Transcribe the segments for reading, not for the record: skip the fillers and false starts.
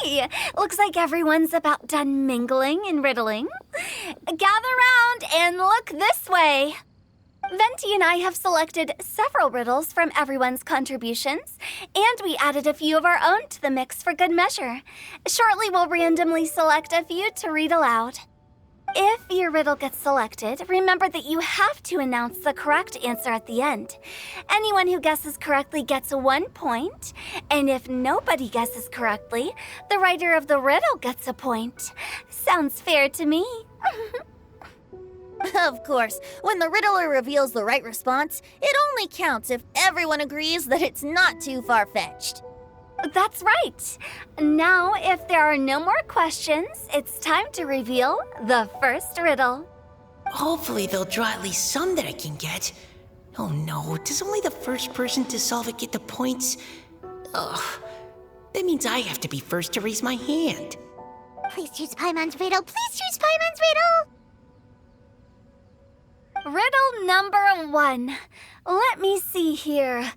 Hey! Looks like everyone's about done mingling and riddling. Gather round and look this way. Venti and I have selected several riddles from everyone's contributions, and we added a few of our own to the mix for good measure. Shortly, we'll randomly select a few to read aloud. If your riddle gets selected, remember that you have to announce the correct answer at the end. Anyone who guesses correctly gets 1 point, and if nobody guesses correctly, the writer of the riddle gets a point. Sounds fair to me. Of course, when the riddler reveals the right response, it only counts if everyone agrees that it's not too far-fetched. That's right. Now, if there are no more questions, it's time to reveal the first riddle. Hopefully they'll draw at least some that I can get. Oh no, does only the first person to solve it get the points? Ugh, that means I have to be first to raise my hand. Please choose Paimon's riddle. Please choose Paimon's riddle. Riddle number 1. Let me see here.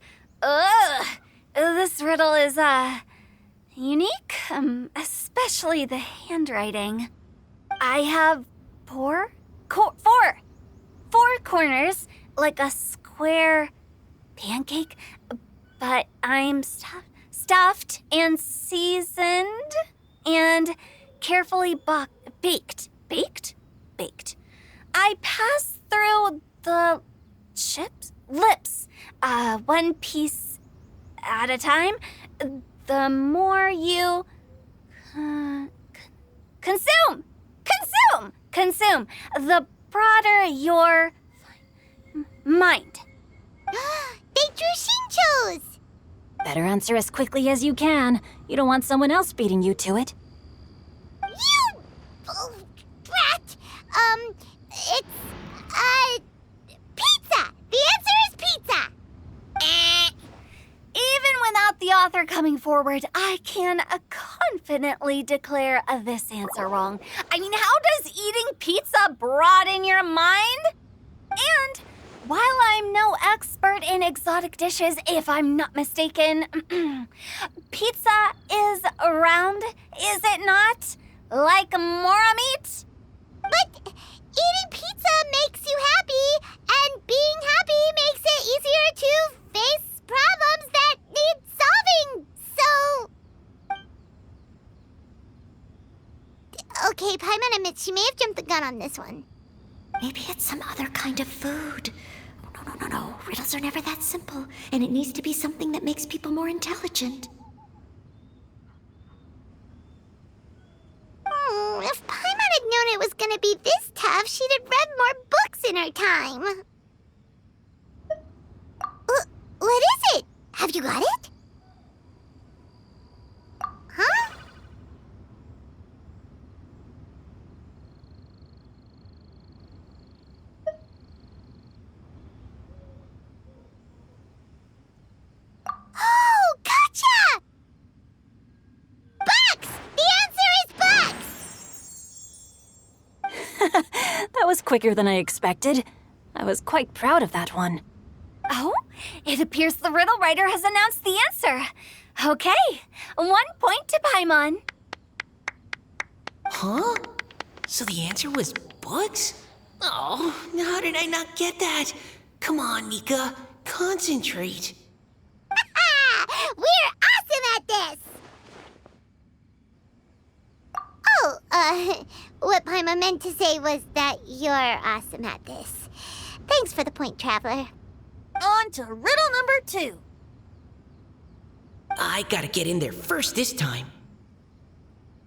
This riddle is, unique, especially the handwriting. I have four corners, like a square pancake, but I'm stuffed and seasoned and carefully baked. Baked. I pass through the lips, one piece at a time. The more you consume, the broader your mind. They drew Shinchos! Better answer as quickly as you can. You don't want someone else beating you to it. You brat! It's, pizza! The answer is pizza! Even without the author coming forward, I can confidently declare this answer wrong. I mean, how does eating pizza broaden your mind? And while I'm no expert in exotic dishes, if I'm not mistaken, pizza is round, is it not? Like mora meat? But eating pizza makes you happy, and being happy makes it easier to face problems that need solving, so... Okay, Paimon admits she may have jumped the gun on this one. Maybe it's some other kind of food. No. Riddles are never that simple, and it needs to be something that makes people more intelligent. If Paimon had known it was gonna be this tough, she'd have read more books in her time. What is it? Have you got it? Huh? Oh, gotcha! Bucks! The answer is bucks! That was quicker than I expected. I was quite proud of that one. Oh, it appears the riddle writer has announced the answer. Okay, 1 point to Paimon. Huh? So the answer was books? Oh, how did I not get that? Come on, Nika, concentrate. We're awesome at this! Oh, what Paimon meant to say was that you're awesome at this. Thanks for the point, Traveler. On to riddle number 2. I gotta get in there first this time.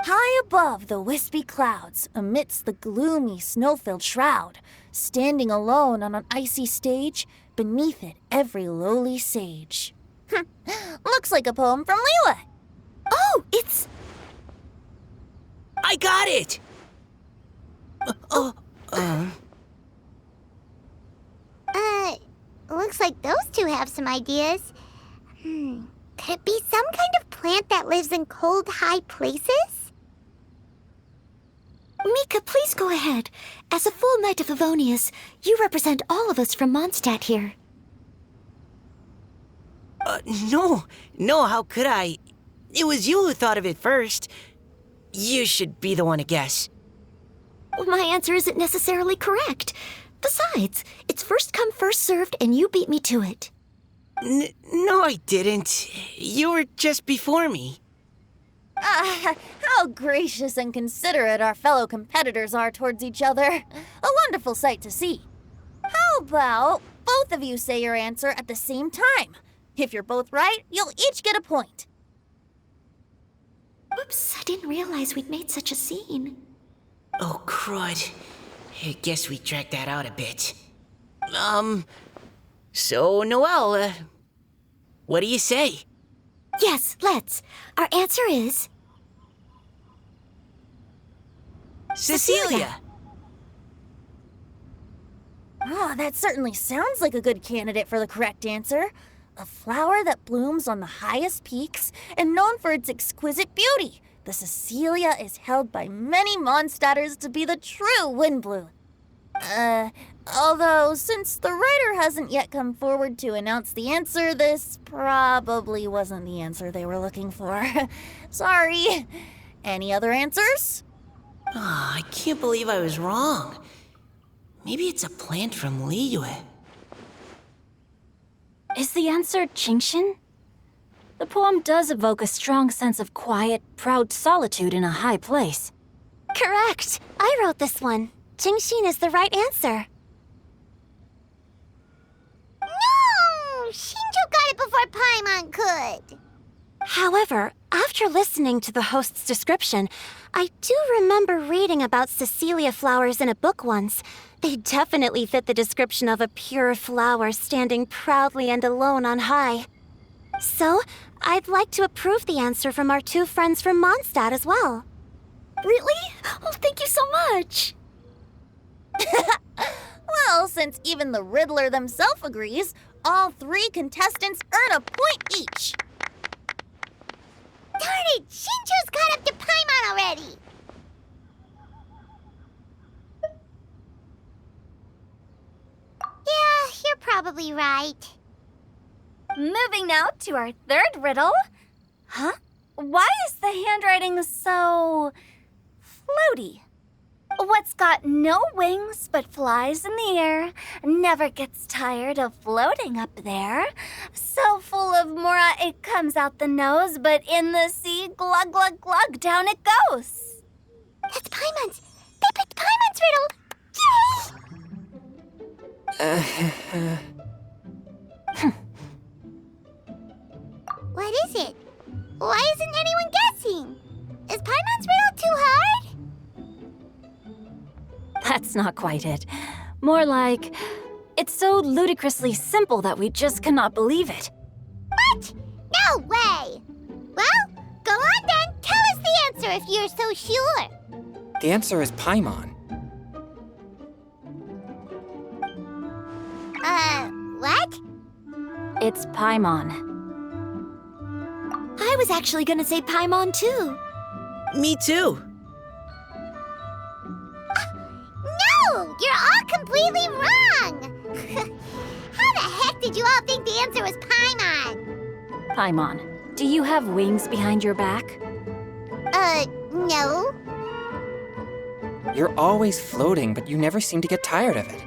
High above the wispy clouds, amidst the gloomy snow-filled shroud, standing alone on an icy stage, beneath it every lowly sage. Looks like a poem from Leela. Oh, it's... I got it! Looks like those two have some ideas. Could it be some kind of plant that lives in cold, high places? Mika, please go ahead. As a full Knight of Favonius, you represent all of us from Mondstadt here. No, how could I? It was you who thought of it first. You should be the one to guess. My answer isn't necessarily correct. Besides, it's first come, first served, and you beat me to it. No, I didn't. You were just before me. How gracious and considerate our fellow competitors are towards each other. A wonderful sight to see. How about both of you say your answer at the same time? If you're both right, you'll each get a point. Oops, I didn't realize we'd made such a scene. Oh, crud. I guess we dragged that out a bit. So, Noelle, what do you say? Yes, let's. Our answer is... Cecilia! Oh, that certainly sounds like a good candidate for the correct answer. A flower that blooms on the highest peaks and known for its exquisite beauty. The Cecilia is held by many Mondstadters to be the true Windblume. Although, since the writer hasn't yet come forward to announce the answer, this probably wasn't the answer they were looking for. Sorry. Any other answers? Oh, I can't believe I was wrong. Maybe it's a plant from Liyue. Is the answer Genshin? The poem does evoke a strong sense of quiet, proud solitude in a high place. Correct. I wrote this one. Genshin is the right answer. No! Shinjo got it before Paimon could. However, after listening to the host's description, I do remember reading about Cecilia flowers in a book once. They definitely fit the description of a pure flower standing proudly and alone on high. So, I'd like to approve the answer from our two friends from Mondstadt as well. Really? Oh, thank you so much. Well, since even the Riddler themselves agrees, all three contestants earn a point each. Darn it! Shinjo's caught up to Paimon already! Yeah, you're probably right. Moving now to our third riddle. Huh? Why is the handwriting so... floaty? What's got no wings but flies in the air, never gets tired of floating up there. So full of mora it comes out the nose, but in the sea, glug, glug, glug, down it goes. That's Paimon's! They picked Paimon's riddle! Yay! What is it? Why isn't anyone guessing? Is Paimon's riddle too hard? That's not quite it. More like, it's so ludicrously simple that we just cannot believe it. What? No way! Well, go on then. Tell us the answer if you're so sure. The answer is Paimon. What? It's Paimon. I was actually gonna say Paimon too. Me too. No! You're all completely wrong! How the heck did you all think the answer was Paimon? Paimon, do you have wings behind your back? No. You're always floating, but you never seem to get tired of it.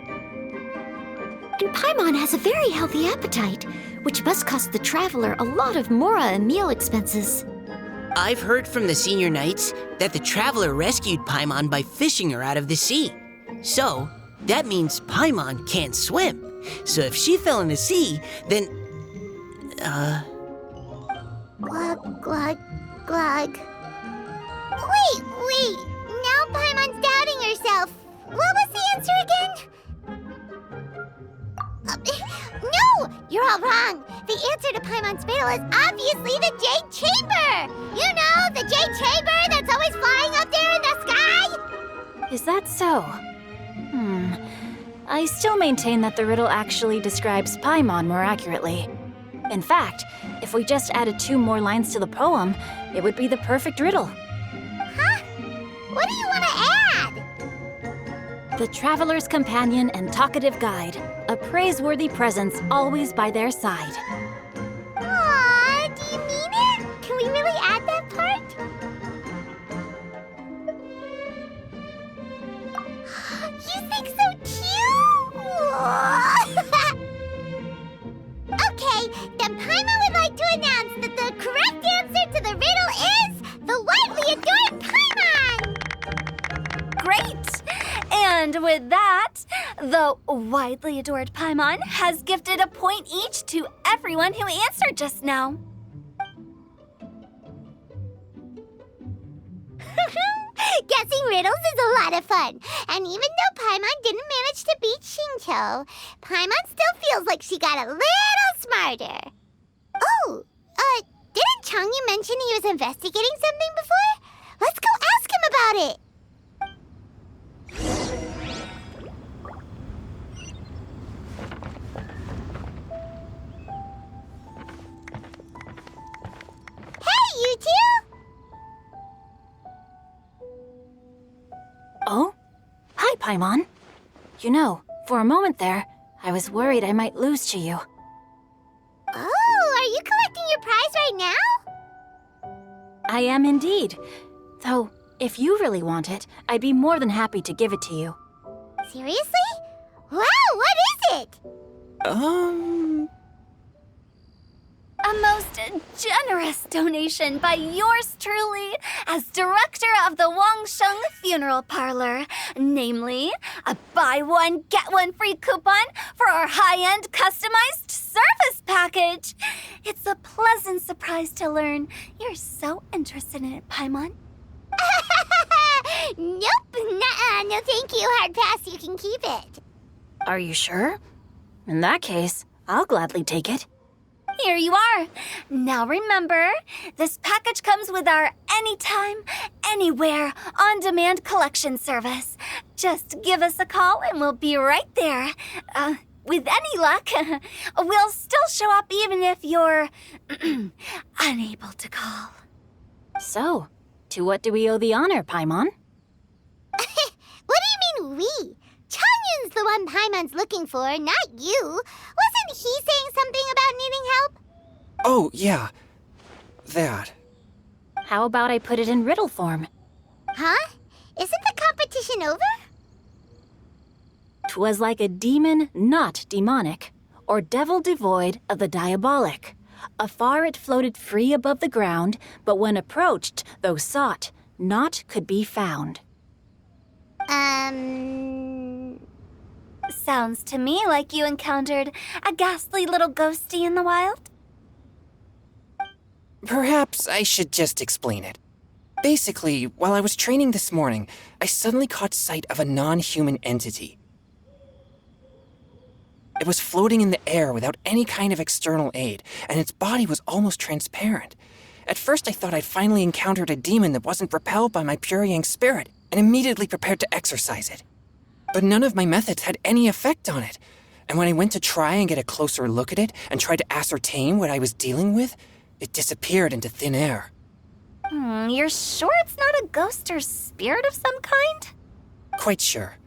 And Paimon has a very healthy appetite, which must cost the traveler a lot of mora and meal expenses. I've heard from the senior knights that the traveler rescued Paimon by fishing her out of the sea. So, that means Paimon can't swim. So if she fell in the sea, then... Glug, glug, glug. Wait! Now Paimon's doubting herself. What was the answer again? No! You're all wrong. The answer to Paimon's riddle is obviously the Jade Chamber! You know, the Jade Chamber that's always flying up there in the sky? Is that so? I still maintain that the riddle actually describes Paimon more accurately. In fact, if we just added 2 more lines to the poem, it would be the perfect riddle. Huh? What do you want to add? The traveler's companion and talkative guide, a praiseworthy presence always by their side. Aww, do you mean it? Can we really add that part? And with that, the widely adored Paimon has gifted a point each to everyone who answered just now. Guessing riddles is a lot of fun. And even though Paimon didn't manage to beat Shinto, Paimon still feels like she got a little smarter. Oh, didn't Changyu mention he was investigating something before? Let's go ask him about it. Hey, you two! Oh? Hi, Paimon. You know, for a moment there, I was worried I might lose to you. Oh, are you collecting your prize right now? I am indeed. Though, if you really want it, I'd be more than happy to give it to you. Seriously? Wow, what is it? A most generous donation by yours truly as director of the Wangsheng Funeral Parlor. Namely, a buy one, get one free coupon for our high-end customized service package. It's a pleasant surprise to learn you're so interested in it, Paimon. Nope, nuh-uh, no thank you, hard pass, you can keep it. Are you sure? In that case, I'll gladly take it. Here you are. Now remember, this package comes with our anytime, anywhere, on-demand collection service. Just give us a call and we'll be right there. With any luck, we'll still show up even if you're unable to call. So, to what do we owe the honor, Paimon? What do you mean we? Changyun's the one Paimon's looking for, not you. Wasn't he saying something about needing help? Oh, yeah. That. How about I put it in riddle form? Huh? Isn't the competition over? 'Twas like a demon not demonic, or devil devoid of the diabolic. Afar it floated free above the ground, but when approached, though sought, naught could be found. Sounds to me like you encountered a ghastly little ghosty in the wild. Perhaps I should just explain it. Basically, while I was training this morning, I suddenly caught sight of a non-human entity. It was floating in the air without any kind of external aid, and its body was almost transparent. At first I thought I'd finally encountered a demon that wasn't repelled by my pure yang spirit, and immediately prepared to exorcise it. But none of my methods had any effect on it, and when I went to try and get a closer look at it and tried to ascertain what I was dealing with, it disappeared into thin air. You're sure it's not a ghost or spirit of some kind? Quite sure.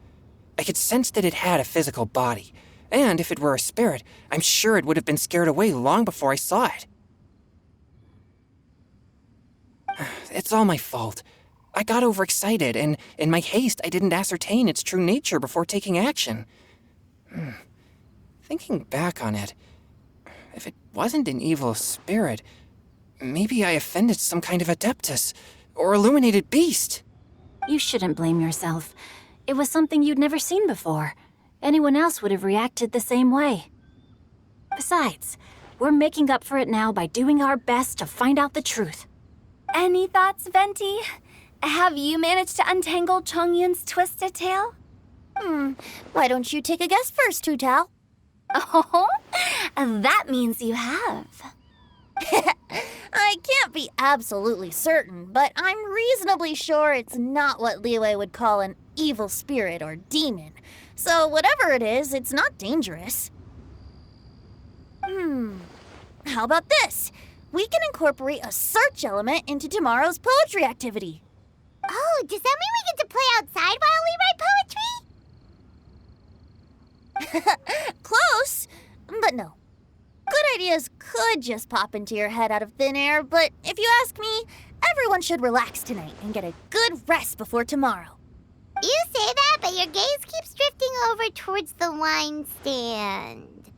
I could sense that it had a physical body, and if it were a spirit, I'm sure it would have been scared away long before I saw it. It's all my fault. I got overexcited, and in my haste, I didn't ascertain its true nature before taking action. Thinking back on it, if it wasn't an evil spirit, maybe I offended some kind of adeptus or illuminated beast. You shouldn't blame yourself. It was something you'd never seen before. Anyone else would have reacted the same way. Besides, we're making up for it now by doing our best to find out the truth. Any thoughts, Venti? Have you managed to untangle Chongyun's twisted tail? Why don't you take a guess first, Hu Tao? Oh, that means you have. I can't be absolutely certain, but I'm reasonably sure it's not what Liyue would call an evil spirit or demon. So whatever it is, it's not dangerous. How about this? We can incorporate a search element into tomorrow's poetry activity. Oh, does that mean we get to play outside while we write poetry? Close, but no. Good ideas could just pop into your head out of thin air, but if you ask me, everyone should relax tonight and get a good rest before tomorrow. You say that, but your gaze keeps drifting over towards the wine stand.